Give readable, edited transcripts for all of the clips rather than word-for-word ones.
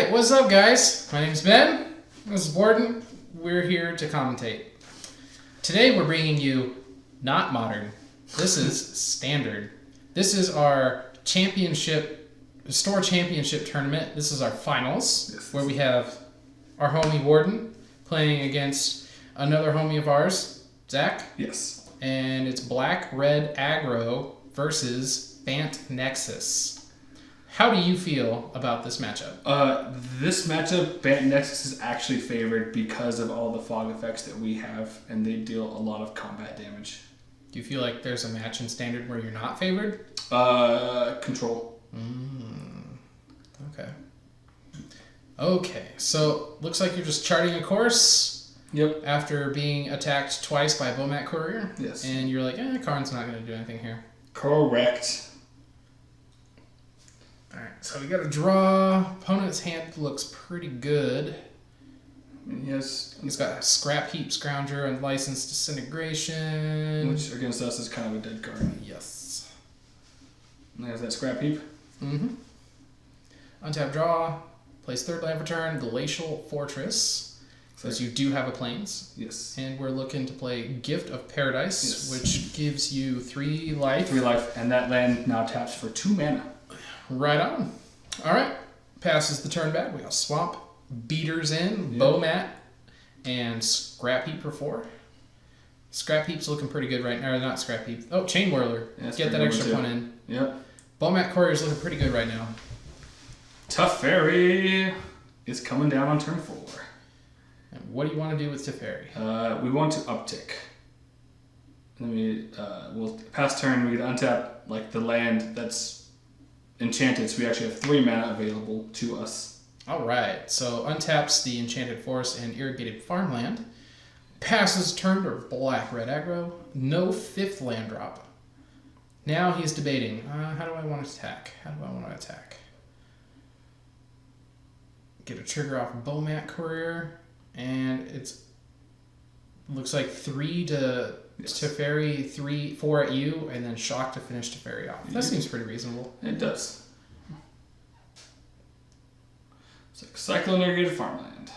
Alright, what's up guys? My name's Ben, this is Warden, we're here to commentate. Today we're bringing you not modern, this is standard. This is our store championship tournament. This is our finals, where we have our homie Warden playing against another homie of ours, Zach. Yes. And it's Black Red Aggro versus Bant Nexus. How do you feel about this matchup? This matchup, Bant Nexus is actually favored because of all the fog effects that we have, and they deal a lot of combat damage. Do you feel like there's a match in standard where you're not favored? Control. Okay. Okay, so looks like you're just charting a course. Yep. After being attacked twice by a Bowmat Courier. Yes. And you're like, Karn's not going to do anything here. Correct. Alright, so we got a draw. Opponent's hand looks pretty good. Yes. He's got a Scrap Heap Scrounger and Licensed Disintegration. Which against us is kind of a dead card. Yes. And there's that Scrap Heap. Mm-hmm. Untap draw. Plays third land for turn. Glacial Fortress. Says you do have a plains. Yes. And we're looking to play Gift of Paradise, which gives you 3 life. 3 life, and that land now taps for 2 mana. Right on. Alright. Passes the turn back. We got Swamp, Beaters in, Bowmat, and Scrap Heap for 4. Scrap Heap's looking pretty good right now. Or not Scrap Heap. Oh, Chain Whirler. Yeah, get that extra one in. Yep. Bowmat Courier's looking pretty good right now. Tough Fairy is coming down on turn 4. And what do you want to do with Teferi? We want to uptick. Then we'll pass turn. We can untap like the land that's enchanted, so we actually have 3 mana available to us. Alright, so untaps the Enchanted Forest and Irrigated Farmland. Passes turn to Black Red Aggro. No 5th land drop. Now he's debating, how do I want to attack? How do I want to attack? Get a trigger off Bowmat Courier, and it's looks like 3 to Teferi, 4 at you, and then Shock to finish Teferi off. That seems pretty reasonable. It does. It's like Cyclone Irrigated Farmland.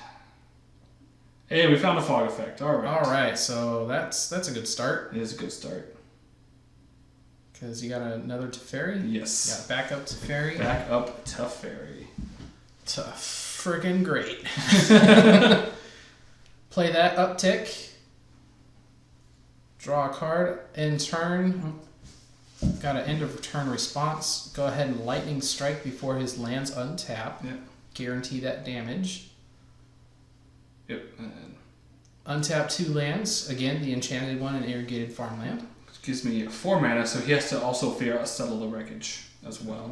Hey, we found a fog effect. All right. All right, so that's a good start. It is a good start. Because you got another Teferi? Yes. You got back up Teferi. Back up Teferi. Tough. Friggin' great. Play that uptick. Draw a card. End turn. Got an end of turn response. Go ahead and Lightning Strike before his lands untap. Yep. Guarantee that damage. Yep. Untap 2 lands. Again, the Enchanted one and Irrigated Farmland. Which gives me 4 mana, so he has to also figure out Settle the Wreckage as well.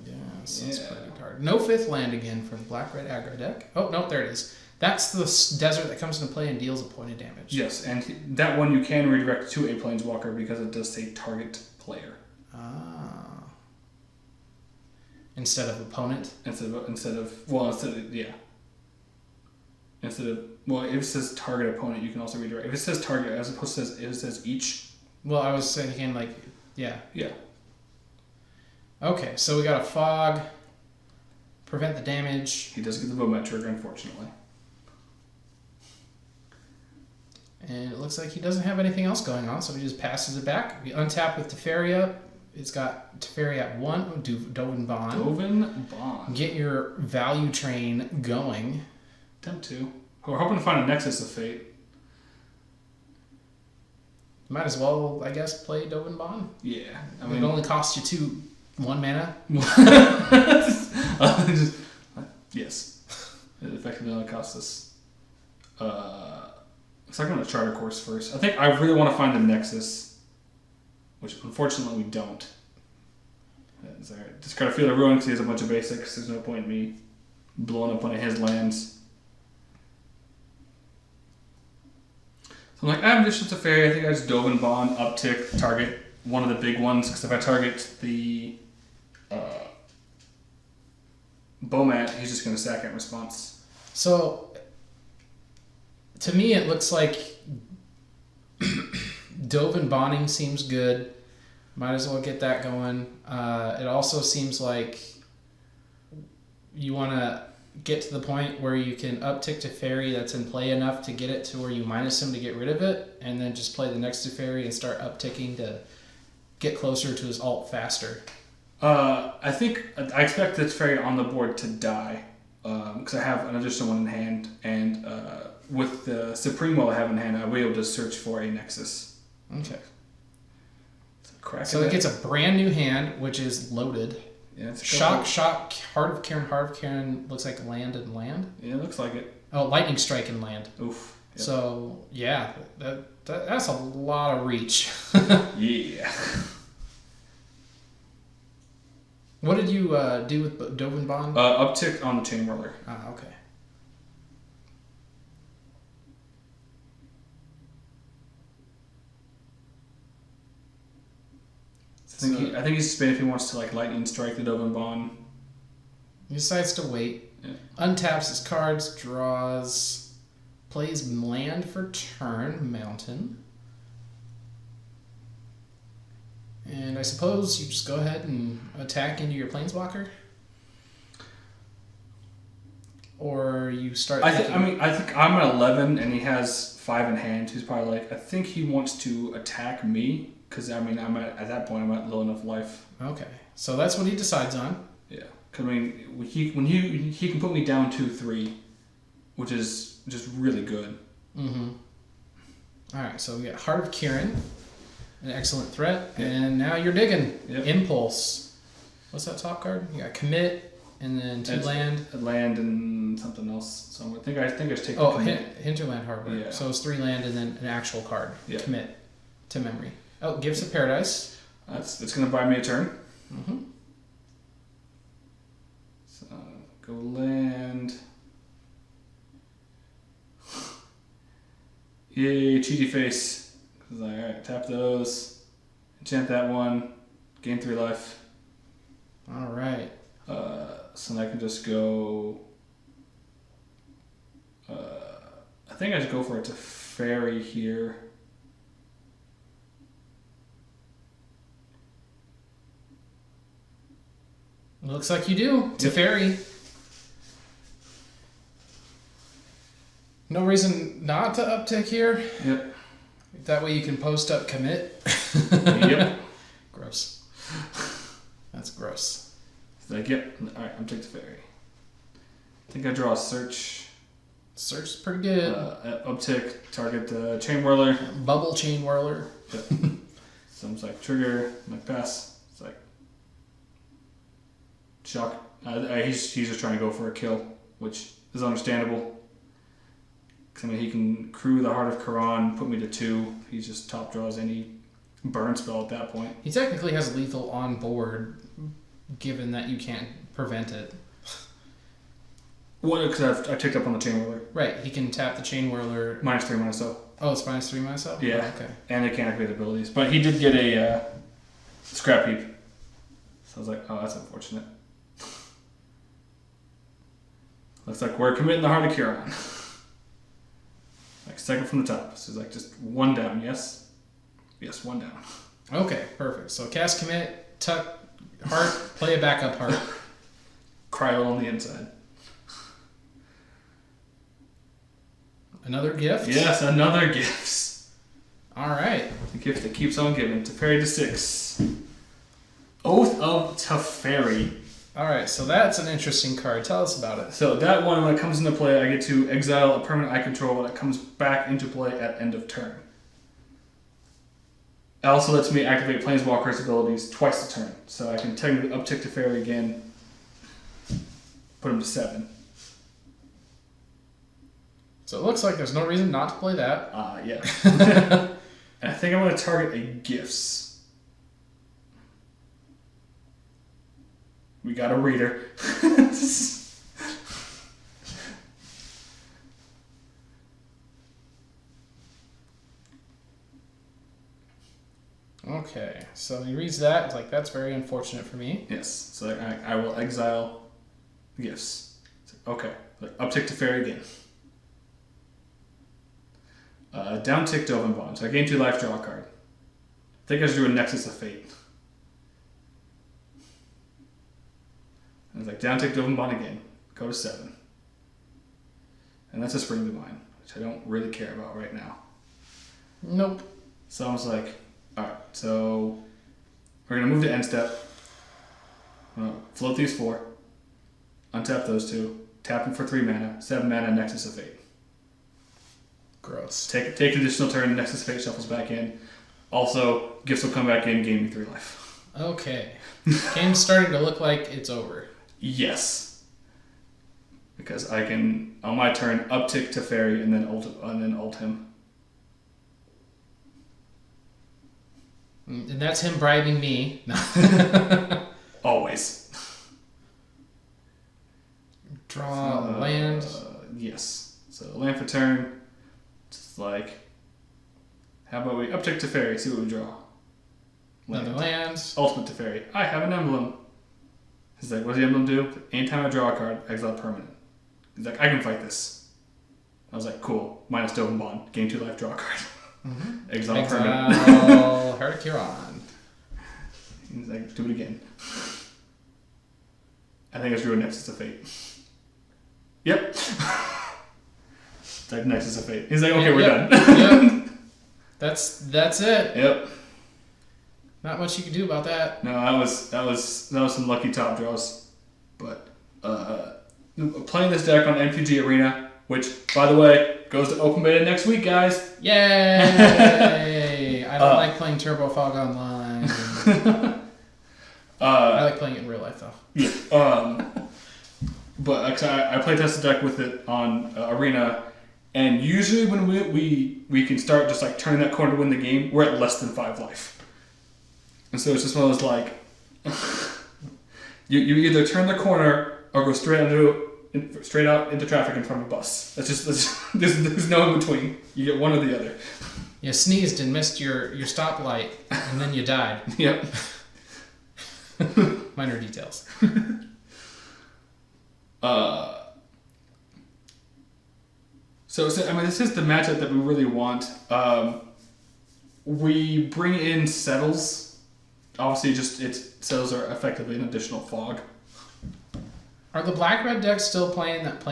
Yeah, so it's pretty hard. No 5th land again for the Black Red Aggro deck. Oh, no, there it is. That's the desert that comes into play and deals a point of damage. Yes, and that one you can redirect to a Planeswalker because it does say target player. Ah. Instead of opponent? Instead of if it says target opponent, you can also redirect. If it says target as opposed to if it says each. Well, I was thinking like, yeah. Yeah. Okay, so we got a fog. Prevent the damage. He does get the Bowmat trigger, unfortunately. And it looks like he doesn't have anything else going on, so he just passes it back. We untap with Teferi up. It's got Teferi at 1. Dovin Bond. Dovin Bond. Get your value train going. Attempt to. We're hoping to find a Nexus of Fate. Might as well, I guess, play Dovin Bond. Yeah. I mean, it only costs you 1 mana. Yes. It effectively only costs us. So I'm going to Charter Course first. I think I really want to find the Nexus, which unfortunately we don't. Just got to feel the ruin because he has a bunch of basics. There's no point in me blowing up one of his lands. So I'm like, I'm just a fairy. I think I just Dovin Bond, uptick, target one of the big ones. Because if I target the Bowmat, he's just going to sack it in response. So, to me, it looks like Dovin Bonding seems good. Might as well get that going. It also seems like you want to get to the point where you can uptick to fairy that's in play enough to get it to where you minus him to get rid of it, and then just play the next to fairy and start upticking to get closer to his ult faster? I expect this fairy on the board to die because I have an additional one in hand, and with the Supreme Will I have in hand, I'll be able to search for a Nexus. Okay. So it gets a brand new hand, which is loaded. Yeah, it's Shock, Heart of Karen looks like land and land. Yeah, it looks like it. Oh, Lightning Strike and land. Oof. Yep. So, yeah, that's a lot of reach. Yeah. What did you do with Dovenbon? Uptick on the Chain Whirler. Ah, okay. I think he's spin if he wants to like Lightning Strike the Dovenbon. He decides to wait. Yeah. Untaps his cards, draws, plays land for turn, mountain. And I suppose you just go ahead and attack into your Planeswalker? Or you start... I think I'm at 11 and he has 5 in hand. He's probably like, I think he wants to attack me because at that point I'm at low enough life. Okay, so that's what he decides on. Yeah, because he can put me down 2-3, which is just really good. Mm-hmm. All right, so we got Heart of Kieran, an excellent threat, and now you're digging. Yep. Impulse. What's that top card? You got Commit, and then land. A land and something else. So I think I just take. Oh, Hinterland Harbor. Yeah. So it's 3 land and then an actual card. Yeah. Commit to memory. Oh, Gifts of Paradise. It's gonna buy me a turn. Mm-hmm. So go land. Yay, cheaty face. Cause alright, tap those, enchant that one, gain 3 life. All right. So then I can just go. I think I should go for it to fairy here. Looks like you do. To fairy. No reason not to uptick here. Yep. That way you can post up commit. Yep. Gross. That's gross. It's like, yep. Alright, I'm taking the fairy. I think I draw a search. Search is pretty good. Uptick, target the Chain Whirler. Bubble Chain Whirler. Yep. So I'm just like, trigger, I'm like, pass. It's like, shock. He's just trying to go for a kill, which is understandable. Because he can crew the Heart of Karan, put me to 2. He just top draws any burn spell at that point. He technically has lethal on board, given that you can't prevent it. What? Because I ticked up on the Chain Whirler. Right, he can tap the Chain Whirler. -3, -0. Oh, it's -3, -0? Yeah. Oh, okay. And they can't activate abilities. But he did get a scrap heap. So I was like, oh, that's unfortunate. Looks like we're committing the Heart of Kiran. Like second from the top. So it's like just 1 down, yes? Yes, 1 down. Okay, perfect. So cast commit, tuck, heart, play a backup heart. Cryo on the inside. Another gift? Yes, another gift. All right. The gift that keeps on giving. Teferi to 6. Oath of Teferi. All right, so that's an interesting card. Tell us about it. So that one, when it comes into play, I get to exile a permanent I control when it comes back into play at end of turn. It also lets me activate Planeswalker's abilities twice a turn. So I can technically uptick Teferi again, put him to 7. So it looks like there's no reason not to play that. Yeah. And I think I'm going to target a Gifts. We got a reader. Okay, so he reads that. It's like, that's very unfortunate for me. Yes. So I will exile Gifts. Okay. Uptick Teferi again. Downtick Dovenbon. So I gain 2 life, draw a card. I think I should do a Nexus of Fate. And it's like downtick Dovenbon again. Go to 7. and that's a Spring Divine, which I don't really care about right now. Nope. So I was like, all right, so we're gonna move to end step. Float these 4, untap those 2, tap them for 3 mana, 7 mana, Nexus of Fate. Gross. Take an additional turn, Nexus of Fate shuffles back in. Also, gifts will come back in, gain me 3 life. Okay. Game's starting to look like it's over. Yes. Because I can, on my turn, uptick to Fairy and then ult him. And that's him bribing me. Always. Draw land. Yes. So land for turn. Just like, how about we uptick to Fairy, see what we draw. Another land. Ultimate to Fairy. I have an emblem. He's like, what does the emblem do? Anytime I draw a card, exile permanent. He's like, I can fight this. I was like, cool. Minus Dovin Bond. Gain 2 life, draw a card. Mm-hmm. Exile permanent. Heart of Huron. He's like, do it again. I think I drew a Nexus of Fate. Yep. It's like Nexus of Fate. He's like, okay, we're done. Yep. That's it. Yep. Not much you can do about that. No, that was some lucky top draws. But playing this deck on MTG Arena, which, by the way, goes to open beta next week, guys. Yay! I don't like playing Turbo Fog online. I like playing it in real life, though. Yeah. But I play test the deck with it on Arena, and usually when we can start just like turning that corner to win the game, we're at less than 5 life. And so it's just one of those like, you either turn the corner or go straight out into traffic in front of a bus. There's no in between. You get one or the other. You sneezed and missed your stoplight, and then you died. Yep. Minor details. So I mean, this is the matchup that we really want. We bring in Settles. Obviously, Settles are effectively an additional fog. Are the black-red decks still playing that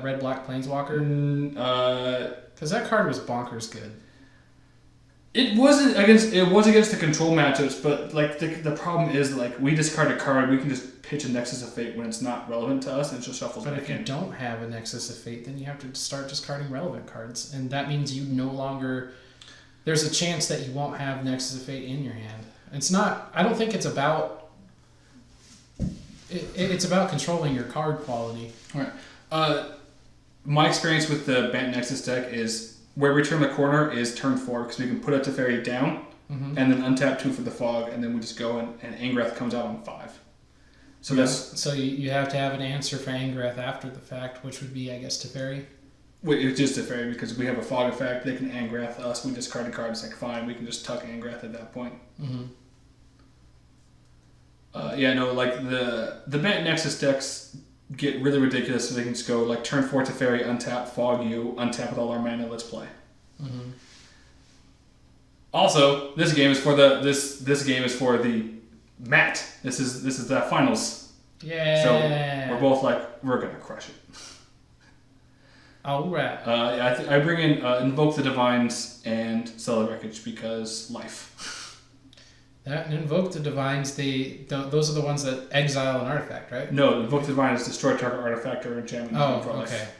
red-black Planeswalker? Because that card was bonkers good. It was against the control matchups, but like the problem is like we discard a card, we can just pitch a Nexus of Fate when it's not relevant to us, and it just shuffles back in. But if you don't have a Nexus of Fate, then you have to start discarding relevant cards, and that means you no longer. There's a chance that you won't have Nexus of Fate in your hand. It's not. I don't think it's about. It's about controlling your card quality. All right. My experience with the Bant Nexus deck is where we turn the corner is turn 4 because we can put it to Fairy down, and then untap 2 for the fog, and then we just go and Angrath comes out on 5. So you have to have an answer for Angrath after the fact, which would be, I guess, Teferi. It's just Teferi because we have a fog effect. They can Angrath us. We discard a card. It's like fine. We can just tuck Angrath at that point. Mm-hmm. Like the Bant Nexus decks get really ridiculous, so they can just go like turn 4 Teferi, untap, fog you, untap with all our mana. Let's play. Mm-hmm. Also, this game is for the mat. This is the finals. Yeah. So we're both like we're gonna crush it. All right. I bring in Invoke the Divines and Sell the Wreckage because life. That and Invoke the Divines, those are the ones that exile an artifact, right? No, Invoke the Divines destroy target artifact or enchantment for life.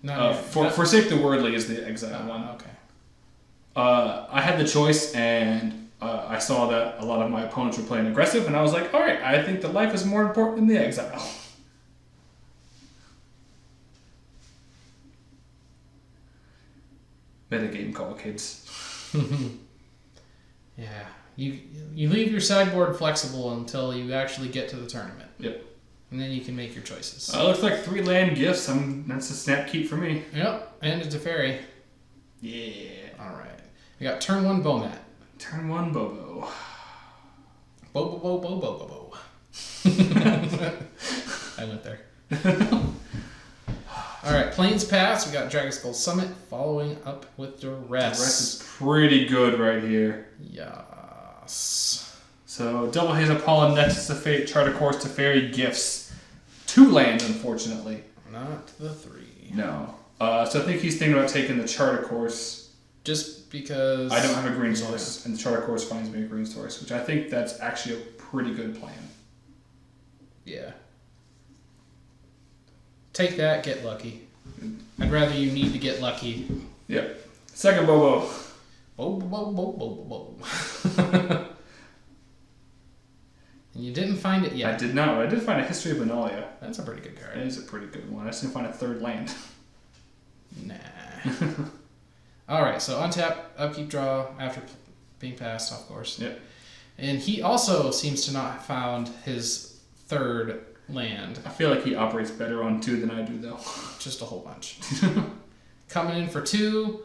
Okay. Forsake the Worldly is the exile one. Okay. I had the choice, and I saw that a lot of my opponents were playing aggressive, and I was like, all right, I think the life is more important than the exile. Metagame call, kids. Yeah. You leave your sideboard flexible until you actually get to the tournament. Yep. And then you can make your choices. Looks like 3 land gifts. That's a snap keep for me. Yep. And it's a fairy. Yeah. All right. We got turn 1 Bomat. Turn 1 Bobo. Bobo. I went there. All right. Plains Pass. We got Dragon Skull Summit following up with Duress. Duress is pretty good right here. Yes. So Double Hazel Pollen, Nexus of Fate, Charter Course, Teferi, Gifts. 2 lands, unfortunately. Not the 3. No. So I think he's thinking about taking the charter course. Just because I don't have a green source, and the charter course finds me a green source, which I think that's actually a pretty good plan. Yeah. Take that, get lucky. I'd rather you need to get lucky. Yep. Second Bobo. Bo. And you didn't find it yet. I did not. I did find a History of Benalia. That's a pretty good card. It is a pretty good one. I just didn't find a third land. Nah. Alright, so untap, upkeep, draw, after being passed, of course. Yep. And he also seems to not have found his third land. I feel like he operates better on 2 than I do, though. Just a whole bunch. Coming in for 2.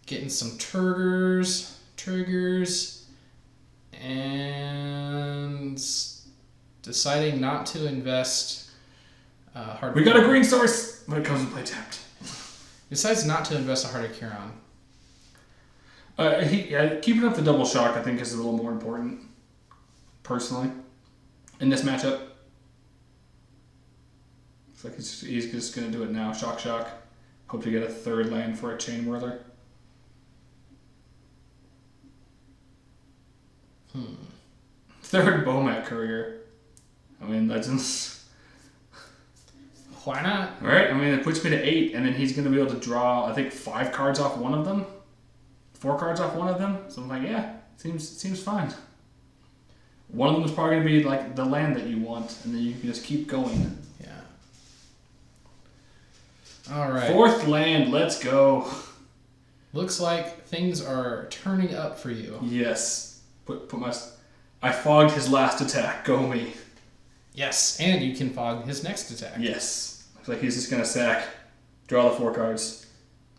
Getting some triggers. And deciding not to invest hard. We got a green source, but it comes to play tapped. Decides not to invest a Heart of Huron. Keeping up the double shock, I think, is a little more important, personally, in this matchup. It's like he's just going to do it now. Shock. Hope to get a third land for a Chain Whirler. Third Bomat Courier. I mean, Legends. Why not? Right? I mean, it puts me to 8, and then he's going to be able to draw, I think, 5 cards off one of them. 4 cards off one of them. So I'm like, yeah, seems fine. One of them is probably going to be like the land that you want, and then you can just keep going. Yeah. All right. 4th land, let's go. Looks like things are turning up for you. Yes. I fogged his last attack. Go me. Yes, and you can fog his next attack. Yes. Looks like he's just going to sack, draw the 4 cards.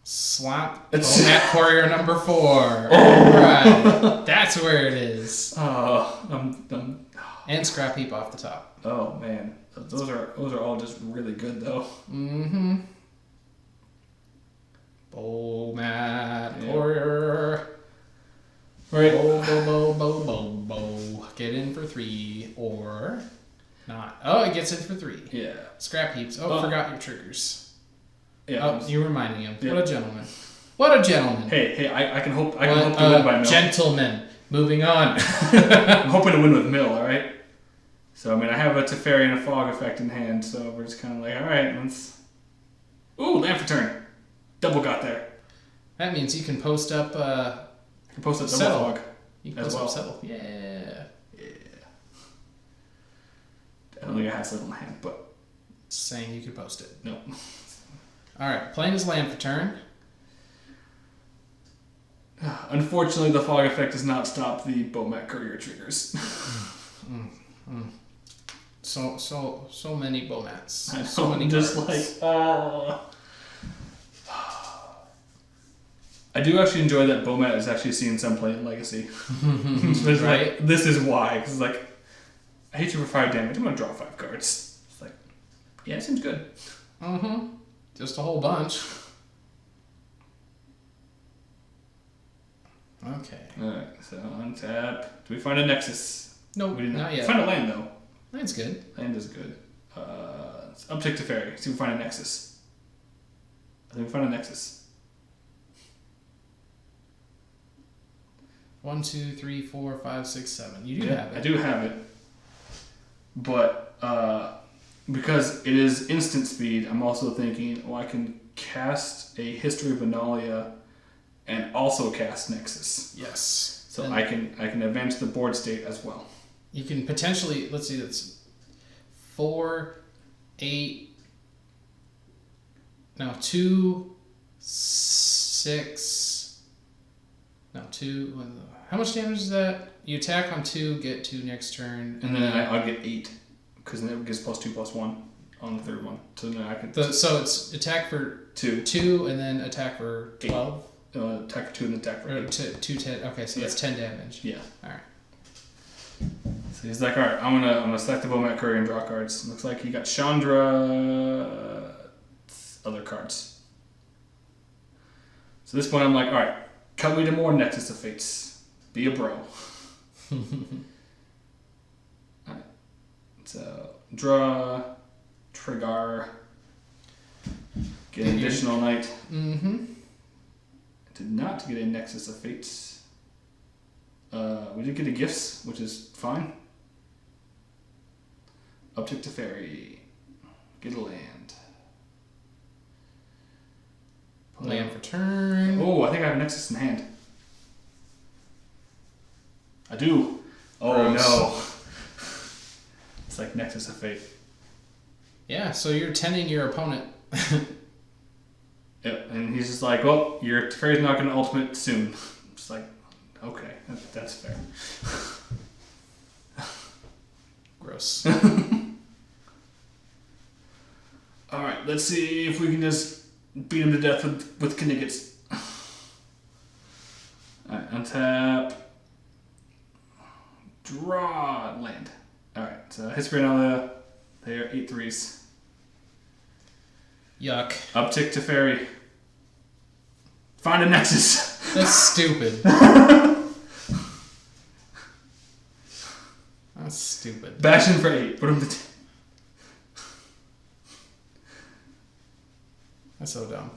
Swap Bomat Courier number 4. All right. That's where it is. And Scrap Heap off the top. Oh, man. Those are all just really good, though. Mm-hmm. Bomat Courier. Right. Bo. Get in for 3 or not. Oh, it gets in for 3. Yeah. Scrap Heaps. Oh, forgot your triggers. Yeah. Oh, you're reminding him. Yeah. What a gentleman. What a gentleman. Hey, I can hope to win by mill. Gentleman. Moving on. I'm hoping to win with mill, alright? So, I mean, I have a Teferi and a Fog effect in hand, so we're just kind of like, alright, let's... Ooh, land for turn. Double got there. That means you can post up... You can post up double settle. Fog. You can as post well. up settle. Yeah. I don't think I have settle in my hand, but... Saying you could post it. No. Alright, playing his land for turn. Unfortunately, the Fog effect does not stop the Bomat Courier triggers. So many Bomats. I know, So many just cards. like... I do actually enjoy that Bomat is actually seeing some play in Legacy. Right? Like, this is why. Because, like, I hit you for 5 damage. I'm going to draw 5 cards. It's like, yeah, it seems good. Mm-hmm. Just a whole bunch. Okay. Alright, so untap. Do we find a Nexus? Nope, We did not yet. Find a land, though. That's good. Land is good. It's uptick to Fairy. See if we find a Nexus. I think we found a Nexus. 1, 2, 3, 4, 5, 6, 7. You do have it. I do have it. But because it is instant speed, I'm also thinking, I can cast a History of Benalia and also cast Nexus. Yes. So And I can advance the board state as well. you can potentially, let's see, that's 4, 8, no, 2, 6, no, 2, how much damage is that? You attack on 2, get 2 next turn. And then I'll get 8, because then it gives +2/+1 on the third one. So then I can... So it's attack for 2 and then attack for 12? attack for 2 and then attack for 8. 2, 10. Okay, so that's 10 damage. Yeah. Alright. So he's like, alright, I'm gonna select the Bomat Courier and draw cards. Looks like he got Chandra... other cards. So at this point I'm like, alright, cut me to more Nexus of Fates. Be a bro. Alright. So, draw, trigger, Get an additional night. Mm-hmm. Did not get a Nexus of Fates. We did get a Gifts, which is fine. Uptick to Fairy. Get a land. Land for turn. Oh, I think I have a Nexus in hand. I do. Oh Gross. no. It's like Nexus of Fate. Yeah, so you're tending your opponent. Yep, and he's just like, well, your fairy's not going to ultimate soon. I'm just like, okay, that's fair. Gross. Alright, let's see if we can just beat him to death with Kniggets. Alright, untap. Draw land. Alright, so Hisperinalia, they are 8/3s. Yuck. Uptick to Fairy. Find a Nexus. That's stupid. That's stupid. Bash in for 8. Put him to 10. That's so dumb.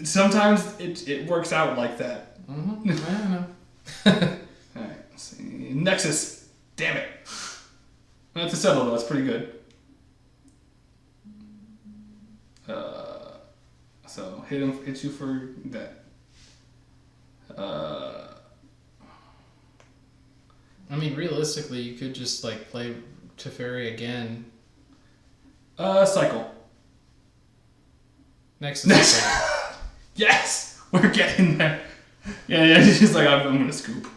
Sometimes it works out like that. Mm-hmm. I don't know. Alright, let's see. Nexus. Damn it. That's a settle though, it's pretty good. So hit you for that. I mean, realistically, you could just like play Teferi again. Cycle. Next. Yes! We're getting there. Yeah, she's like, I'm gonna scoop.